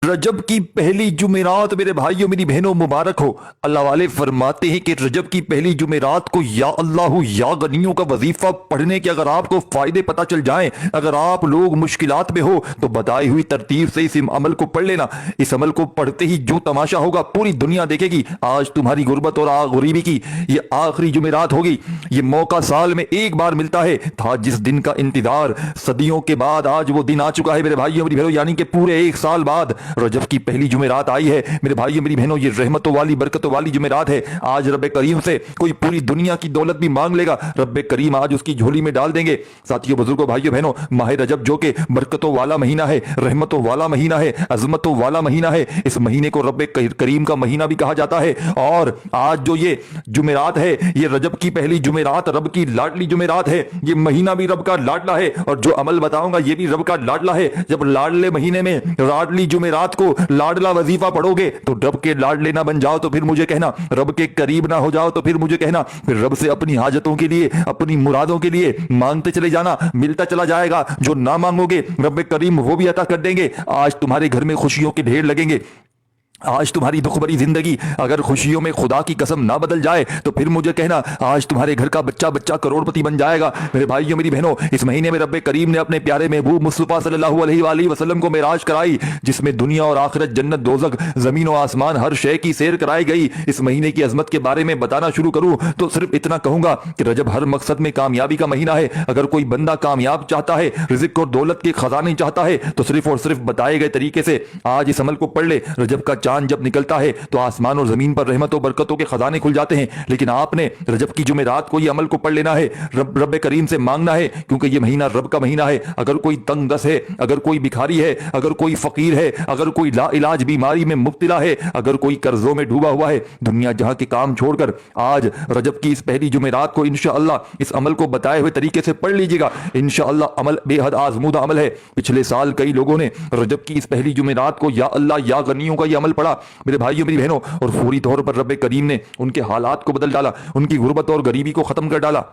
रजब की पहली जुमेरात मेरे भाइयों मेरी बहनों मुबारक हो। अल्लाह वाले फरमाते हैं कि रजब की पहली जुमेरात को या अल्लाह या गनियों का वजीफा पढ़ने के अगर आपको फायदे पता चल जाएं, अगर आप लोग मुश्किलात में हो तो बताई हुई तरतीब से इस अमल को पढ़ लेना। इस अमल को पढ़ते ही जो तमाशा होगा पूरी दुनिया देखेगी। आज तुम्हारी गुर्बत और गरीबी की ये आखिरी जुमेरात होगी। ये मौका साल में एक बार मिलता है। था जिस दिन का इंतजार सदियों के बाद आज वो दिन आ चुका है मेरे भाइयों मेरी बहनों, यानी कि पूरे एक साल बाद रजब की पहली जुमेरात आई है मेरे भाइयों मेरी बहनों। ये रहमतों वाली बरकतों वाली जुमेरात है। आज रब करीम से कोई पूरी दुनिया की दौलत भी मांग लेगा, रब करीम आज उसकी झोली में डाल देंगे। साथियों बुजुर्गों भाइयों बहनों, माह रजब जो कि बरकतों वाला महीना है, रहमतों वाला महीना है, अजमतों वाला महीना है। इस महीने को रब करीम का महीना भी कहा जाता है। और आज जो ये जुमेरात है, ये रजब की पहली जुमेरात रब की लाडली जुमेरात है। ये महीना भी रब का लाडला है और जो अमल बताऊंगा ये भी रब का लाडला है। जब लाडले महीने में लाडली जुमेरात को लाडला वजीफा पढ़ोगे तो रब के लाडले ना बन जाओ तो फिर मुझे कहना, रब के करीब ना हो जाओ तो फिर मुझे कहना। फिर रब से अपनी हाजतों के लिए अपनी मुरादों के लिए मांगते चले जाना, मिलता चला जाएगा। जो ना मांगोगे रब करीम वो भी अता कर देंगे। आज तुम्हारे घर में खुशियों के ढेर लगेंगे। आज तुम्हारी दुख भरी जिंदगी अगर खुशियों में खुदा की कसम ना बदल जाए तो फिर मुझे कहना, आज तुम्हारे घर का बच्चा बच्चा करोड़पति बन जाएगा। मेरे भाइयों मेरी बहनों, इस महीने में रब करीम ने अपने प्यारे महबूब मुस्तफा सल्लल्लाहु अलैहि वसल्लम को मेराज कराई, जिसमें दुनिया और आखिरत, जन्नत दोजख, जमीन और आसमान, हर शय की सैर कराई गई। इस महीने की अजमत के बारे में बताना शुरू करूं तो सिर्फ इतना कहूंगा कि रजब हर मकसद में कामयाबी का महीना है। अगर कोई बंदा कामयाब चाहता है, रिज़्क़ और दौलत के खजाने चाहता है तो सिर्फ और सिर्फ बताए गए तरीके से आज इस अमल को पढ़ ले। रजब का चांद जब निकलता है तो आसमान और जमीन पर रहमतों बरकतों के खजाने खुल जाते हैं। लेकिन आपने रजब की जुमेरात को ये अमल को पढ़ लेना है, रब करीम से मांगना है, क्योंकि ये महीना रब का महीना है। अगर कोई तंग दस है, अगर कोई भिखारी है, अगर कोई फकीर है, अगर कोई लाइलाज बीमारी में मुब्तला है, अगर कोई कर्जों में डूबा हुआ है, दुनिया जहां के काम छोड़कर आज रजब की इस पहली जुमेरात को इंशाअल्लाह इस अमल को बताए हुए तरीके से पढ़ लीजिएगा। इंशाअल्लाह अमल बेहद आजमूदा अमल है। पिछले साल कई लोगों ने रजब की इस पहली जुमेरात को या अल्लाह या गनियों का ये अमल पढ़ा मेरे भाइयों मेरी बहनों, और फौरी तौर पर रब करीम ने उनके हालात को बदल डाला, उनकी गुर्बत और गरीबी को खत्म कर डाला।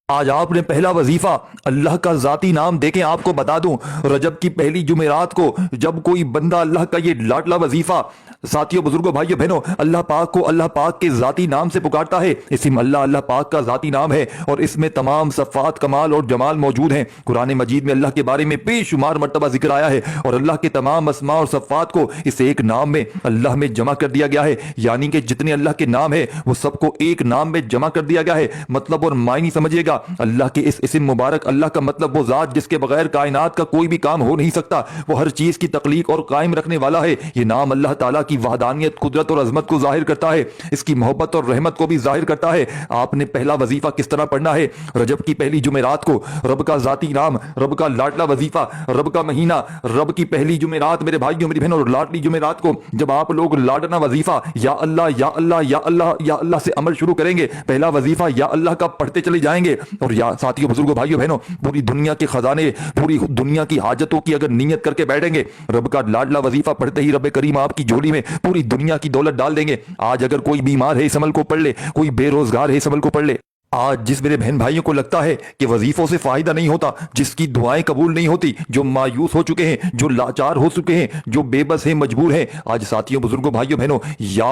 आज आपने पहला वजीफा अल्लाह का जाती नाम देखें। आपको बता दूं, रजब की पहली जुमेरात को जब कोई बंदा अल्लाह का ये लाडला वजीफा, साथियों बुजुर्गों भाइयों बहनों, अल्लाह पाक को अल्लाह पाक के जाती नाम से पुकारता है। इस्म अल्लाह अल्लाह पाक का जाती नाम है और इसमें तमाम सफ़ात, कमाल और जमाल मौजूद हैं। कुरान मजीद में अल्लाह के बारे में बेशुमार मर्तबा जिक्र आया है और अल्लाह के तमाम अस्मा और सफ़ात को इस एक नाम में अल्लाह में जमा कर दिया गया है। यानी कि जितने अल्लाह के नाम है वो सबको एक नाम में जमा कर दिया गया है। मतलब और मायनी समझिएगा, अल्लाह के इस इस्म मुबारक, अल्लाह का मतलब वो जात जिसके बगैर कायनात का कोई भी काम हो नहीं सकता। वो हर चीज की तख्लीक और कायम रखने वाला है। ये नाम अल्लाह ताला की वहदानियत, कुदरत और अजमत को जाहिर करता है, इसकी मोहब्बत और रहमत को भी जाहिर करता है। आपने पहला वजीफा किस तरह पढ़ना है? रजब की पहली जुमेरात को रब का जाती नाम, रब का लाडला वजीफा, रब का महीना, रब की पहली जुमेरात मेरे भाइयों मेरी बहनों, लाडली जुमेरात को जब आप लोग लाडना वजीफा या अल्लाह या अल्लाह या अल्लाह या अल्लाह से अमल शुरू करेंगे, पहला वजीफा या अल्लाह का पढ़ते चले जाएंगे और या साथियों बुजुर्गों भाइयों बहनों, पूरी दुनिया के खजाने, पूरी दुनिया की हाजतों की अगर नियत करके बैठेंगे, रब का लाडला वजीफा पढ़ते ही रब करीम आपकी झोली में पूरी दुनिया की दौलत डाल देंगे। आज अगर कोई बीमार है इस अमल को पढ़ ले, कोई बेरोजगार है इस अमल को पढ़ ले। आज जिस मेरे बहन भाइयों को लगता है कि वजीफों से फायदा नहीं होता, जिसकी दुआएं कबूल नहीं होती, जो मायूस हो चुके हैं, जो लाचार हो चुके हैं, जो बेबस हैं, मजबूर हैं, आज साथियों बुजुर्गों भाइयों बहनों, या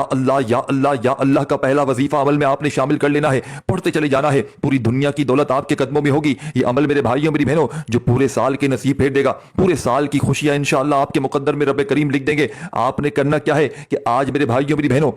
अल्लाह या अल्लाह या अल्लाह का पहला वजीफा अमल में आपने शामिल कर लेना है, पढ़ते चले जाना है। पूरी दुनिया की दौलत आपके कदमों में होगी। ये अमल मेरे भाइयों मेरी बहनों जो पूरे साल के नसीब फेर देगा, पूरे साल की खुशियां इंशाअल्लाह आपके मुकद्दर में रब करीम लिख देंगे। आपने करना क्या है कि आज मेरे भाइयों मेरी बहनों,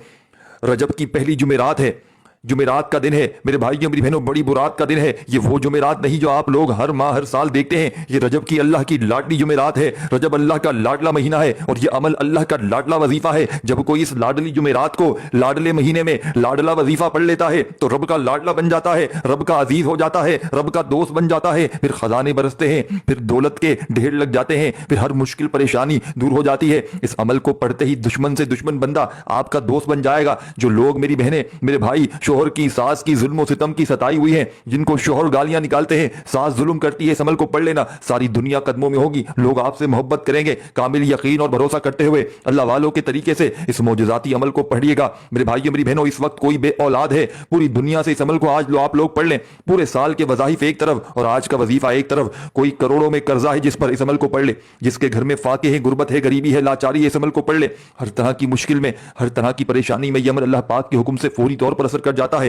रजब की पहली जुमेरात है, जुमेरात का दिन है मेरे भाइयों मेरी बहनों, बड़ी बुरात का दिन है। ये वो जुमेरात नहीं जो आप लोग हर माह हर साल देखते हैं। ये रजब की अल्लाह की लाडली जुमेरात है। रजब अल्लाह का लाडला महीना है और ये अमल अल्लाह का लाडला वजीफा है। जब कोई इस लाडली जुमेरात को लाडले महीने में लाडला वजीफा पढ़ लेता है तो रब का लाडला बन जाता है, रब का अजीज हो जाता है, रब का दोस्त बन जाता है। फिर खजाने बरसते हैं, फिर दौलत के ढेर लग जाते हैं, फिर हर मुश्किल परेशानी दूर हो जाती है। इस अमल को पढ़ते ही दुश्मन से दुश्मन बंदा आपका दोस्त बन जाएगा। जो लोग मेरी बहनें मेरे भाई शोहर की, सास की जुल्म और सितम की सताई हुई है, जिनको शोहर गालियां निकालते हैं, सास जुल्म करती है, इस अमल को पढ़ लेना, सारी दुनिया कदमों में होगी, लोग आपसे मोहब्बत करेंगे। कामिल यकीन और भरोसा करते हुए अल्लाह वालों के तरीके से इस मोजज़ाती अमल को पढ़िएगा। मेरे भाइयों मेरी बहनों, इस वक्त कोई बे औलाद है पूरी दुनिया से, इस अमल को आज आप लोग पढ़ लें। पूरे साल के वज़ाइफ एक तरफ और आज का वजीफा एक तरफ। कोई करोड़ों में कर्जा है जिस पर इस अमल को पढ़ ले, जिसके घर में फाके है, गुर्बत है, गरीबी है, लाचारी है, इस अमल को पढ़ ले। हर तरह की मुश्किल में, हर तरह की परेशानी में यह अमल अल्लाह पाक के हुक्म से फौरी तौर पर असर कर जाता है।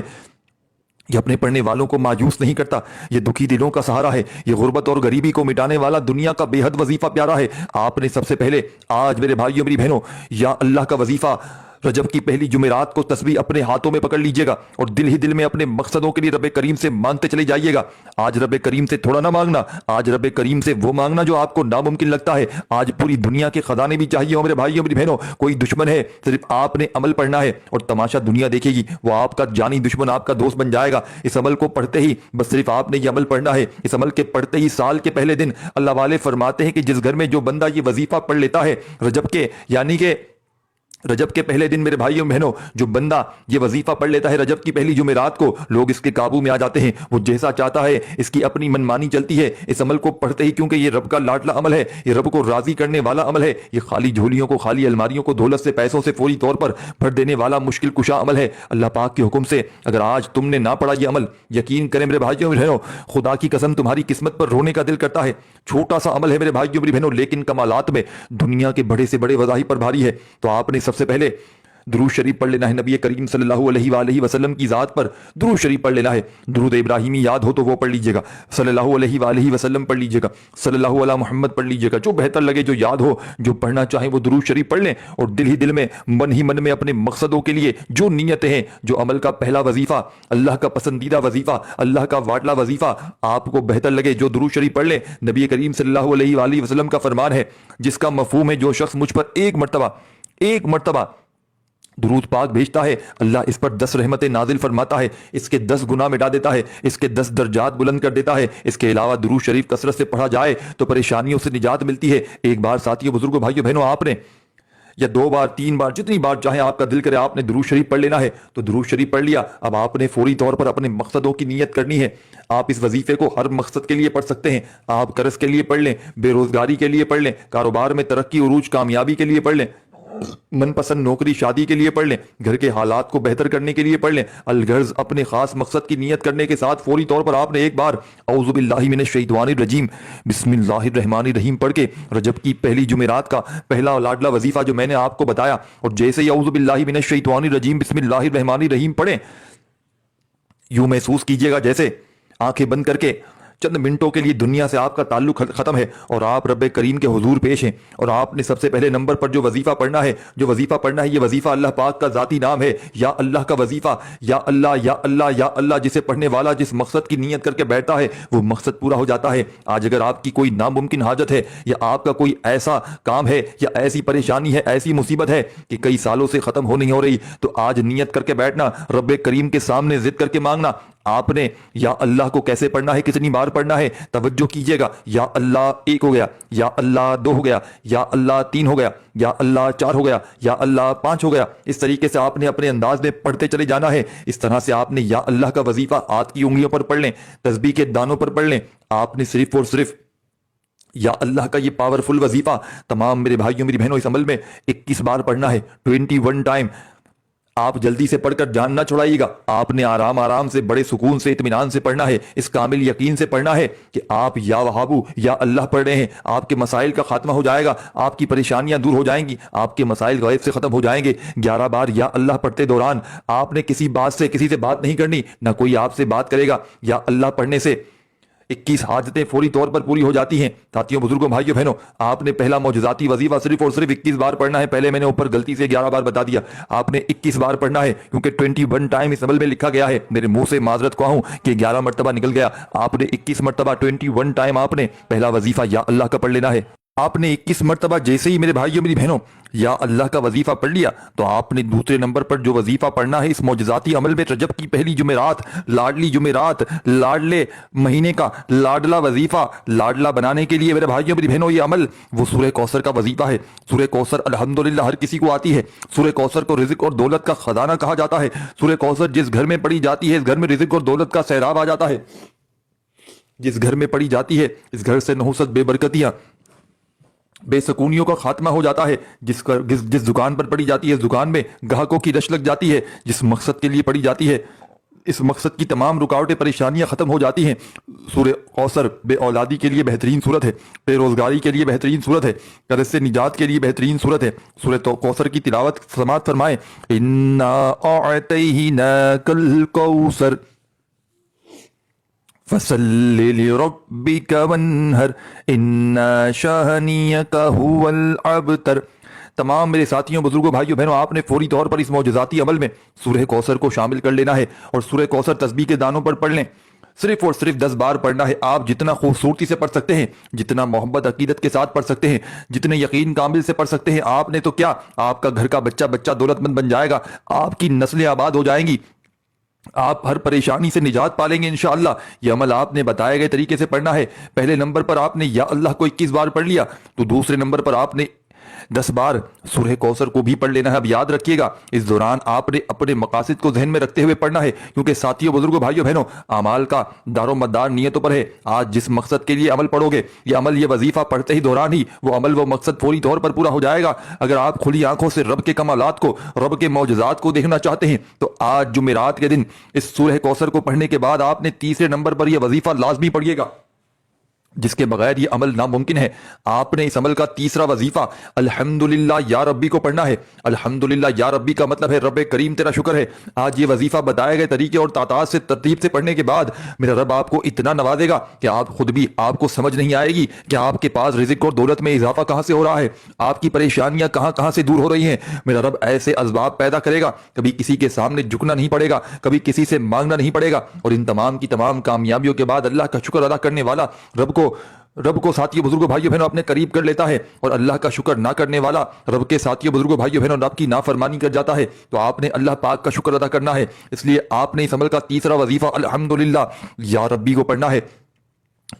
ये अपने पढ़ने वालों को मायूस नहीं करता, ये दुखी दिलों का सहारा है, ये गुर्बत और गरीबी को मिटाने वाला दुनिया का बेहद वजीफा प्यारा है। आपने सबसे पहले आज मेरे भाइयों मेरी बहनों या अल्लाह का वजीफा रजब की पहली जुमेरात को तस्बीह अपने हाथों में पकड़ लीजिएगा और दिल ही दिल में अपने मकसदों के लिए रब करीम से मांगते चले जाइएगा। आज रब करीम से थोड़ा ना मांगना, आज रब करीम से वो मांगना जो आपको नामुमकिन लगता है। आज पूरी दुनिया के खजाने भी चाहिए हो मेरे भाइयों मेरी बहनों, कोई दुश्मन है, सिर्फ आपने अमल पढ़ना है और तमाशा दुनिया देखेगी, वो आपका जानी दुश्मन, आपका दोस्त बन जाएगा। इस अमल को पढ़ते ही बस सिर्फ आपने ये अमल पढ़ना है। इस अमल के पढ़ते ही साल के पहले दिन अल्लाह वाले फरमाते हैं कि जिस घर में जो बंदा ये वजीफा पढ़ लेता है रजब के, यानी कि रजब के पहले दिन मेरे भाइयों बहनों, जो बंदा ये वजीफा पढ़ लेता है रजब की पहली जुमेरात को, लोग इसके काबू में आ जाते हैं। वो जैसा चाहता है इसकी अपनी मनमानी चलती है इस अमल को पढ़ते ही, क्योंकि ये रब का लाडला अमल है, ये रब को राजी करने वाला अमल है। ये खाली झोलियों को, खाली अलमारियों को दौलत से, पैसों से फौरी तौर पर भर देने वाला मुश्किल कुशा अमल है। अल्लाह पाक के हुक्म से अगर आज तुमने ना पढ़ा ये अमल, यकीन करें मेरे भाइयों बहनों, खुदा की कसम तुम्हारी किस्मत पर रोने का दिल करता है। छोटा सा अमल है मेरे भाइयों मेरी बहनों, लेकिन कमालात में दुनिया के बड़े से बड़े वज़ाइफ पर भारी है। तो आपने सबसे पहले दुरूद शरीफ पढ़ लेना है, नबी करीम सल्लल्लाहु अलैहि वसल्लम की ज़ात पर दुरूद शरीफ पढ़ लेना है। दुरूद इब्राहिमी याद हो तो वो पढ़ लीजिएगा, सल्लल्लाहु अलैहि वसल्लम पढ़ लीजिएगा, सल्लल्लाहु अला मोहम्मद पढ़ लीजिएगा, जो बेहतर लगे, जो याद हो, जो पढ़ना चाहें वो दुरूद शरीफ पढ़ लें और दिल ही दिल में, मन ही मन में अपने मकसदों के लिए जो नीयतें हैं, जो अमल का पहला वजीफा, अल्लाह का पसंदीदा वजीफा, अल्लाह का वाटला वजीफा आपको बेहतर लगे, जो दुरूद शरीफ पढ़ लें। नबी करीम सल्लल्लाहु अलैहि वसल्लम का फरमान है, जिसका मफहूम है जो शख्स मुझ पर एक मर्तबा दुरूद पाक भेजता है, अल्लाह इस पर 10 रहमतें नाजिल फरमाता है, इसके 10 गुनाह मिटा देता है, इसके 10 दर्जात बुलंद कर देता है। इसके अलावा दुरूद शरीफ कसरत से पढ़ा जाए तो परेशानियों से निजात मिलती है। एक बार साथियों, बुजुर्गों, भाइयों बहनों, आपने या 2 बार 3 बार जितनी बार चाहे आपका दिल करे आपने दुरूद शरीफ पढ़ लेना है तो दुरूद शरीफ पढ़ लिया। अब आपने फौरी तौर पर अपने मकसदों की नीयत करनी है। आप इस वजीफे को हर मकसद के लिए पढ़ सकते हैं। आप कर्ज के लिए पढ़ लें, बेरोजगारी के लिए पढ़ लें, कारोबार में तरक्की उरूज कामयाबी के लिए पढ़ लें, मनपसंद नौकरी शादी के लिए पढ़ लें, घर के हालात को बेहतर करने के लिए पढ़ लें। अलगर्ज अपने खास मकसद की नीयत करने के साथ फौरी तौर पर आपने एक बार औज़ु बिल्लाहि मिनश शैतानिर रजीम बिस्मिल्लाहिर रहमानिर रहीम पढ़ के रजब की पहली जुमेरात का पहला लाडला वजीफा जो मैंने आपको बताया, और जैसे ही औज़ु बिल्लाहि मिनश शैतानिर रजीम बिस्मिल्लाहिर रहमानिर रहीम पढ़ें, यूं महसूस कीजिएगा जैसे आंखें बंद करके चंद मिनटों के लिए दुनिया से आपका ताल्लुक खत्म है और आप रब करीम के हुजूर पेश हैं। और आपने सबसे पहले नंबर पर जो वजीफा पढ़ना है, ये वजीफा अल्लाह पाक का जाती नाम है, या अल्लाह का वजीफा, या अल्लाह या अल्लाह या अल्लाह। जिसे पढ़ने वाला जिस मकसद की नीयत करके बैठता है वो मकसद पूरा हो जाता है। आज अगर आपकी कोई नामुमकिन हाजत है, या आपका कोई ऐसा काम है, या ऐसी परेशानी है, ऐसी मुसीबत है कि कई सालों से खत्म हो नहीं हो रही, तो आज नीयत करके बैठना, रब करीम के सामने जिद करके मांगना। आपने या अल्लाह को कैसे पढ़ना है, कितनी बार पढ़ना है, तवज्जो कीजिएगा। या अल्लाह 1 हो गया, या अल्लाह 2 हो गया, या अल्लाह 3 हो गया, या अल्लाह 4 हो गया, या अल्लाह 5 हो गया। इस तरीके से आपने अपने अंदाज में पढ़ते चले जाना है। इस तरह से आपने या अल्लाह का वजीफा हाथ की उंगलियों पर पढ़ लें, तस्बीह के दानों पर पढ़ लें। आपने सिर्फ और सिर्फ या अल्लाह का ये पावरफुल वजीफा तमाम मेरे भाइयों मेरी बहनों इस अमल में 21 बार पढ़ना है, 21 टाइम। आप जल्दी से पढ़कर जान ना छुड़ाइएगा। आपने आराम आराम से, बड़े सुकून से, इत्मीनान से पढ़ना है। इस कामिल यकीन से पढ़ना है कि आप या वहाबू या अल्लाह पढ़ रहे हैं, आपके मसाइल का खात्मा हो जाएगा, आपकी परेशानियां दूर हो जाएंगी, आपके मसाइल गायब से खत्म हो जाएंगे। 11 बार या अल्लाह पढ़ते दौरान आपने किसी से बात नहीं करनी, ना कोई आपसे बात करेगा। या अल्लाह पढ़ने से 21 हाजतें फौरी तौर पर पूरी हो जाती हैं। साथियों, बुजुर्गों, भाइयों बहनों, आपने पहला मौजज़ाती वजीफा सिर्फ और सिर्फ 21 बार पढ़ना है। पहले मैंने ऊपर गलती से 11 बार बता दिया, आपने 21 बार पढ़ना है, क्योंकि 21 टाइम इस अमल में लिखा गया है। मेरे मुंह से माजरत ख्वाह हूं कि 11 मरतबा निकल गया। आपने 21 मरतबा 21 टाइम आपने पहला वजीफा या अल्लाह का पढ़ लेना है। آپ نے 21 مرتبہ جیسے ہی میرے بھائیوں میری بہنوں یا اللہ کا وظیفہ پڑھ لیا تو آپ نے دوسرے نمبر پر جو وظیفہ پڑھنا ہے اس معجزاتی عمل میں، رجب کی پہلی جمعرات، لاڈلی جمعرات، لاڈلے مہینے کا لاڈلا وظیفہ، لاڈلا بنانے کے لیے میرے بھائیوں میری بہنوں یہ عمل وہ سورہ کوثر کا وظیفہ ہے۔ سورہ کوثر الحمدللہ ہر کسی کو آتی ہے۔ سورہ کوثر کو رزق اور دولت کا خزانہ کہا جاتا ہے۔ سورہ کوثر جس گھر میں پڑھی جاتی ہے اس گھر میں رزق اور دولت کا سیلاب آ جاتا ہے۔ جس گھر میں پڑھی جاتی ہے اس گھر سے نحوست، بے برکتیاں، بے سکونیوں کا خاتمہ ہو جاتا ہے۔ جس دکان پر پڑھی جاتی ہے اس دکان میں گاہکوں کی رش لگ جاتی ہے۔ جس مقصد کے لیے پڑھی جاتی ہے اس مقصد کی تمام رکاوٹیں، پریشانیاں ختم ہو جاتی ہیں۔ سورہ کوثر بے اولادی کے لیے بہترین صورت ہے، بے روزگاری کے لیے بہترین صورت ہے، قرض سے نجات کے لیے بہترین صورت ہے۔ سورہ کوثر کی تلاوت سماعت فرمائیں۔ انا اعطیناک الکوثر فصل لربک وانہر ان شانئک ھو الابتر۔ تمام میرے ساتھیوں، بزرگوں، بھائیوں، بہنوں، آپ نے فوری طور پر اس معجزاتی عمل میں سورہ کوثر کو شامل کر لینا ہے اور سورہ کوثر تسبیح کے دانوں پر پڑھ لیں۔ صرف اور صرف 10 بار پڑھنا ہے۔ آپ جتنا خوبصورتی سے پڑھ سکتے ہیں، جتنا محبت عقیدت کے ساتھ پڑھ سکتے ہیں، جتنے یقین کامل سے پڑھ سکتے ہیں، آپ نے تو کیا، آپ کا گھر کا بچہ دولت مند بن جائے گا، آپ کی نسلیں آباد ہو جائیں گی، آپ ہر پریشانی سے نجات پالیں گے انشاءاللہ۔ یہ عمل آپ نے بتائے گئے طریقے سے پڑھنا ہے۔ پہلے نمبر پر آپ نے یا اللہ کو 21 بار پڑھ لیا تو دوسرے نمبر پر آپ نے 10 بار سورہ کوثر کو بھی پڑھ لینا ہے۔ اب یاد رکھیے گا اس دوران آپ نے اپنے مقاصد کو ذہن میں رکھتے ہوئے پڑھنا ہے، کیونکہ ساتھیوں، بزرگوں، بھائیوں، بہنوں، اعمال کا دار و مدار نیتوں پر ہے۔ آج جس مقصد کے لیے عمل پڑھو گے، یہ عمل، یہ وظیفہ پڑھتے ہی دوران ہی وہ مقصد فوری طور پر پورا ہو جائے گا۔ اگر آپ کھلی آنکھوں سے رب کے کمالات کو، رب کے معجزات کو دیکھنا چاہتے ہیں تو آج جمعرات کے دن اس سورہ کوثر کو پڑھنے کے بعد آپ نے تیسرے نمبر پر یہ وظیفہ لازمی پڑھیے گا، جس کے بغیر یہ عمل ناممکن ہے۔ آپ نے اس عمل کا تیسرا وظیفہ الحمدللہ یا ربی کو پڑھنا ہے۔ الحمدللہ یا ربی کا مطلب ہے رب کریم تیرا شکر ہے۔ آج یہ وظیفہ بتائے گئے طریقے اور تعداد سے ترتیب سے پڑھنے کے بعد میرا رب آپ کو اتنا نوازے گا کہ آپ خود بھی، آپ کو سمجھ نہیں آئے گی کہ آپ کے پاس رزق اور دولت میں اضافہ کہاں سے ہو رہا ہے، آپ کی پریشانیاں کہاں کہاں سے دور ہو رہی ہیں۔ میرا رب ایسے اسباب پیدا کرے گا، کبھی کسی کے سامنے جھکنا نہیں پڑے گا، کبھی کسی سے مانگنا نہیں پڑے گا، اور ان تمام کی تمام کامیابیوں کے بعد اللہ کا شکر ادا کرنے والا رب کو ساتھیوں، بزرگوں، بھائیوں، بہنوں اپنے قریب کر لیتا ہے، اور اللہ کا شکر نہ کرنے والا رب کے ساتھیوں، بزرگوں، بھائیوں، بہنوں رب کی نافرمانی کر جاتا ہے۔ تو آپ نے اللہ پاک کا شکر ادا کرنا ہے، اس لیے آپ نے اس عمل کا تیسرا وظیفہ الحمدللہ یا ربی کو پڑھنا ہے۔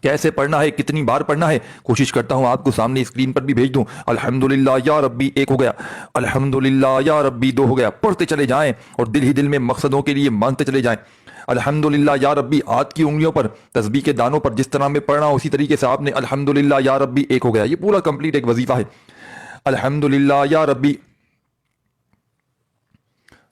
کیسے پڑھنا ہے، کتنی بار پڑھنا ہے، کوشش کرتا ہوں آپ کو سامنے اسکرین پر بھی بھیج دوں۔ الحمدللہ یا ربی 1 ہو گیا، الحمدللہ یا ربی 2 ہو گیا، پڑھتے چلے جائیں اور دل ہی دل میں مقصدوں کے لیے مانگتے چلے جائیں۔ الحمدللہ یا ربی ہاتھ کی انگلیوں پر، تسبیح کے دانوں پر جس طرح میں پڑھنا اسی طریقے سے آپ نے الحمدللہ یا ربی 1 ہو گیا، یہ پورا کمپلیٹ ایک وظیفہ ہے۔ الحمدللہ یا ربی،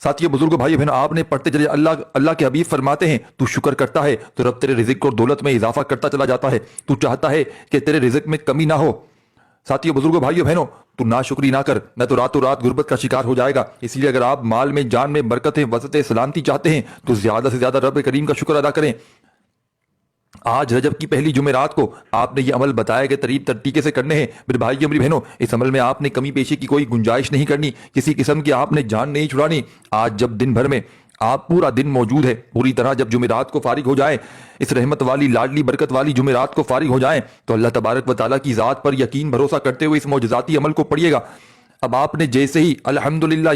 ساتھیوں، بزرگوں، بھائی بہن، آپ نے پڑھتے چلے، اللہ کے حبیب فرماتے ہیں تو شکر کرتا ہے تو رب تیرے رزق اور دولت میں اضافہ کرتا چلا جاتا ہے۔ تو چاہتا ہے کہ تیرے رزق میں کمی نہ ہو، ساتھیوں، بزرگوں، بھائیوں، بہنوں، تو ناشکری نہ کر، نہ تو راتوں رات غربت کا شکار ہو جائے گا۔ اس لیے اگر آپ مال میں، جان میں برکتیں، وسعتیں، سلامتی چاہتے ہیں تو زیادہ سے زیادہ رب کریم کا شکر ادا کریں۔ آج رجب کی پہلی جمعرات کو آپ نے یہ عمل بتائے گئے طریقے سے کرنے ہیں۔ میرے بھائیو، میری بہنوں، اس عمل میں آپ نے کمی پیشی کی کوئی گنجائش نہیں کرنی، کسی قسم کی آپ نے جان نہیں چھڑانی۔ آج جب دن بھر میں آپ پورا دن موجود ہے، پوری طرح جب جمعرات کو فارغ ہو جائیں، اس رحمت والی، لاڈلی، برکت والی جمعرات کو فارغ ہو جائیں، تو اللہ تبارک و تعالیٰ کی ذات پر یقین بھروسہ کرتے ہوئے اس معجزاتی عمل کو پڑھیے گا۔ اب آپ نے جیسے ہی الحمدللہ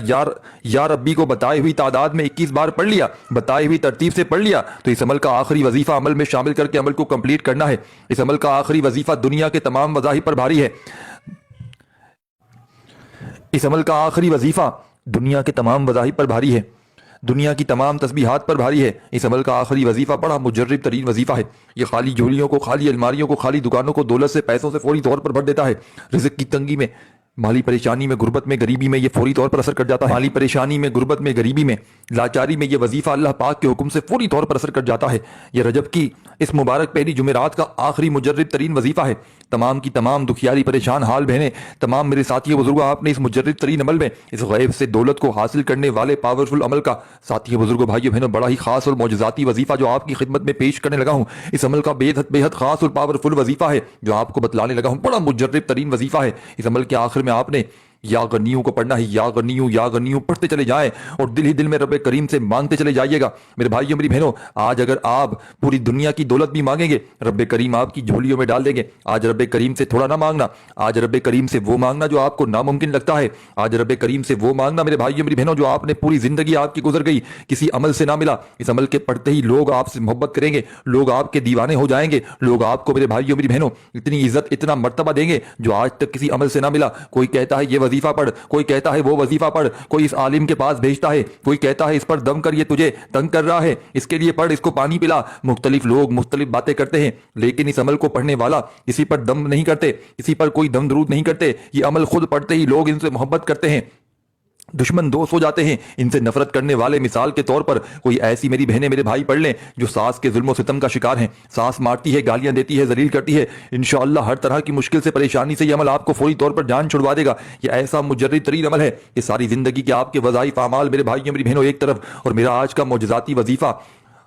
یا ربی کو بتائی ہوئی تعداد میں 21 بار پڑھ لیا، بتائی ہوئی ترتیب سے پڑھ لیا، تو اس عمل کا آخری وظیفہ عمل میں شامل کر کے عمل کو کمپلیٹ کرنا ہے۔ اس عمل کا آخری وظیفہ دنیا کے تمام مذاہب پر بھاری ہے۔ اس عمل کا آخری وظیفہ دنیا کے تمام مذاہب پر بھاری ہے، دنیا کی تمام تسبیحات پر بھاری ہے۔ اس عمل کا آخری وظیفہ بڑا مجرب ترین وظیفہ ہے۔ یہ خالی جھولیوں کو، خالی الماریوں کو، خالی دکانوں کو دولت سے، پیسوں سے فوری طور پر بھر دیتا ہے۔ رزق کی تنگی میں، مالی پریشانی میں، غربت میں، غریبی میں یہ فوری طور پر اثر کر جاتا ہے۔ مالی پریشانی میں، غربت میں، غریبی میں، لاچاری میں یہ وظیفہ اللہ پاک کے حکم سے فوری طور پر اثر کر جاتا ہے۔ یہ رجب کی اس مبارک پہلی جمعرات کا آخری مجرب ترین وظیفہ ہے۔ تمام کی تمام دکھیاری، پریشان حال بہنیں، تمام میرے ساتھیوں، بزرگوں، آپ نے اس مجرب ترین عمل میں، اس غیب سے دولت کو حاصل کرنے والے پاورفل عمل کا، ساتھیوں، بزرگوں، بھائیوں، بہنوں، بڑا ہی خاص اور معجزاتی وظیفہ جو آپ کی خدمت میں پیش کرنے لگا ہوں، اس عمل کا بے حد خاص اور پاورفل وظیفہ ہے جو آپ کو بتلانے لگا ہوں، بڑا مجرب ترین وظیفہ ہے۔ اس عمل کے آخر میں آپ نے या गनियों को पढ़ना है, या गनियों पढ़ते चले जाएं और दिल ही दिल में रब करीम से मांगते चले जाइएगा। मेरे भाइयों मेरी बहनों, आज अगर आप पूरी दुनिया की दौलत भी मांगेंगे, रब करीम आपकी झोलियों में डाल देंगे। आज रब करीम से थोड़ा ना मांगना, आज रब करीम से वो मांगना जो आपको नामुमकिन लगता है। आज रब करीम से वो मांगना मेरे भाइयों मेरी बहनों जो आपने पूरी जिंदगी आपकी गुजर गई, किसी अमल से ना मिला। इस अमल के पढ़ते ही लोग आपसे मोहब्बत करेंगे, लोग आपके दीवाने हो जाएंगे, लोग आपको मेरे भाइयों मेरी बहनों इतनी इज्जत इतना मर्तबा देंगे जो आज तक किसी अमल से ना मिला। कोई कहता है ये वजीफा पढ़, कोई कहता है वो वजीफा पढ़, कोई इस आलिम के पास भेजता है, कोई कहता है इस पर दम कर, ये तुझे तंग कर रहा है, इसके लिए पढ़, इसको पानी पिला। मुख्तलिफ लोग मुख्तलिफ बातें करते हैं, लेकिन इस अमल को पढ़ने वाला किसी पर दम नहीं करते, किसी पर कोई दम दरूद नहीं करते। ये अमल खुद पढ़ते ही लोग इनसे मोहब्बत करते हैं, दुश्मन दोस्त हो जाते हैं। इनसे नफरत करने वाले मिसाल के तौर पर कोई ऐसी मेरी बहनें मेरे भाई पढ़ लें जो सास के जुल्म सितम का शिकार हैं, सास मारती है, गालियां देती है, जलील करती है। इंशाअल्लाह हर तरह की मुश्किल से परेशानी से ये अमल आपको फौरी तौर पर जान छुड़वा देगा। ये ऐसा मुजर्रिद तरीन अमल है कि सारी जिंदगी के आपके वज़ाइफ अमाल मेरे भाइयों मेरी बहनों एक तरफ, और मेरा आज का मोजज़ाती वजीफा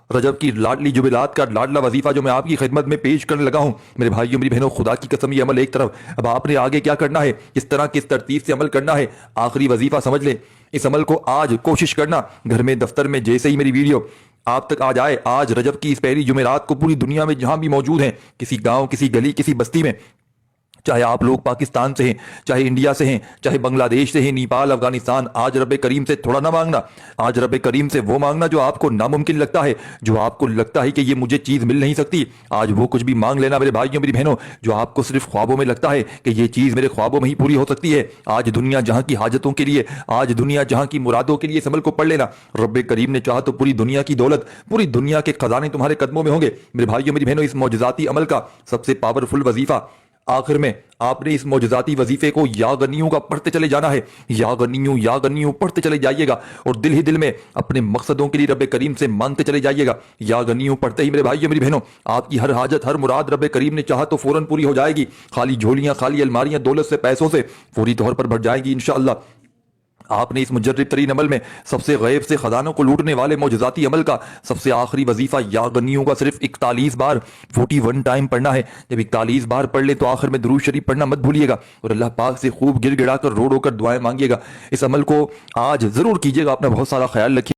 रजब की लाडली जुबिलात का लाडला वजीफा जो मैं आपकी खिदमत में पेश करने लगा हूं मेरे भाइयों मेरी बहनों, खुदा की कसम ये अमल एक तरफ। अब आपने आगे क्या करना है, किस तरह किस तरतीब से अमल करना है, आखिरी वजीफा समझ ले। इस अमल को आज कोशिश करना, घर में दफ्तर में जैसे ही मेरी वीडियो आप तक आ जाए, आज रजब की इस पहली जुमेरात को पूरी दुनिया में जहां भी मौजूद हैं, किसी गांव, किसी गली, किसी बस्ती में, चाहे आप लोग पाकिस्तान से हैं, चाहे इंडिया से हैं, चाहे बांग्लादेश से हैं, नेपाल, अफगानिस्तान, आज रब करीम से थोड़ा ना मांगना, आज रब करीम से वो मांगना जो आपको नामुमकिन लगता है, जो आपको लगता है कि ये मुझे चीज़ मिल नहीं सकती। आज वो कुछ भी मांग लेना मेरे भाइयों मेरी बहनों जो आपको सिर्फ ख्वाबों में लगता है कि ये चीज़ मेरे ख्वाबों में ही पूरी हो सकती है। आज दुनिया जहां की हाजतों के लिए, आज दुनिया जहां की मुरादों के लिए इस अमल को पढ़ लेना। रब करीम ने चाहा तो पूरी दुनिया की दौलत, पूरी दुनिया के खजाने तुम्हारे कदमों में होंगे। मेरे भाइयों मेरी बहनों, इस मौजज़ाती अमल का सबसे पावरफुल वजीफा आखिर में आपने इस मौजज़ाती वजीफे को या गनियों का पढ़ते चले जाना है। या गनियों पढ़ते चले जाइएगा और दिल ही दिल में अपने मकसदों के लिए रब करीम से मांगते चले जाइएगा। या गनियों पढ़ते ही मेरे भाइयों मेरी बहनों आपकी हर हाजत, हर मुराद रब करीम ने चाहा तो फौरन पूरी हो जाएगी। खाली झोलियां, खाली अलमारियां दौलत से, पैसों से फौरी तौर पर भर जाएंगी इंशाअल्लाह। आपने इस मुजर्रिब तरीन अमल में सबसे गैब से खजानों को लूटने वाले मौजज़ाती अमल का सबसे आखिरी वजीफा या गनियों का सिर्फ 41 बार 41 टाइम पढ़ना है। जब 41 बार पढ़ ले तो आखिर में दुरूद शरीफ पढ़ना मत भूलिएगा और अल्लाह पाक से खूब गिड़ गिड़ा कर रो रो कर दुआएं मांगिएगा। इस अमल को आज जरूर कीजिएगा, अपना बहुत सारा ख्याल रखिए।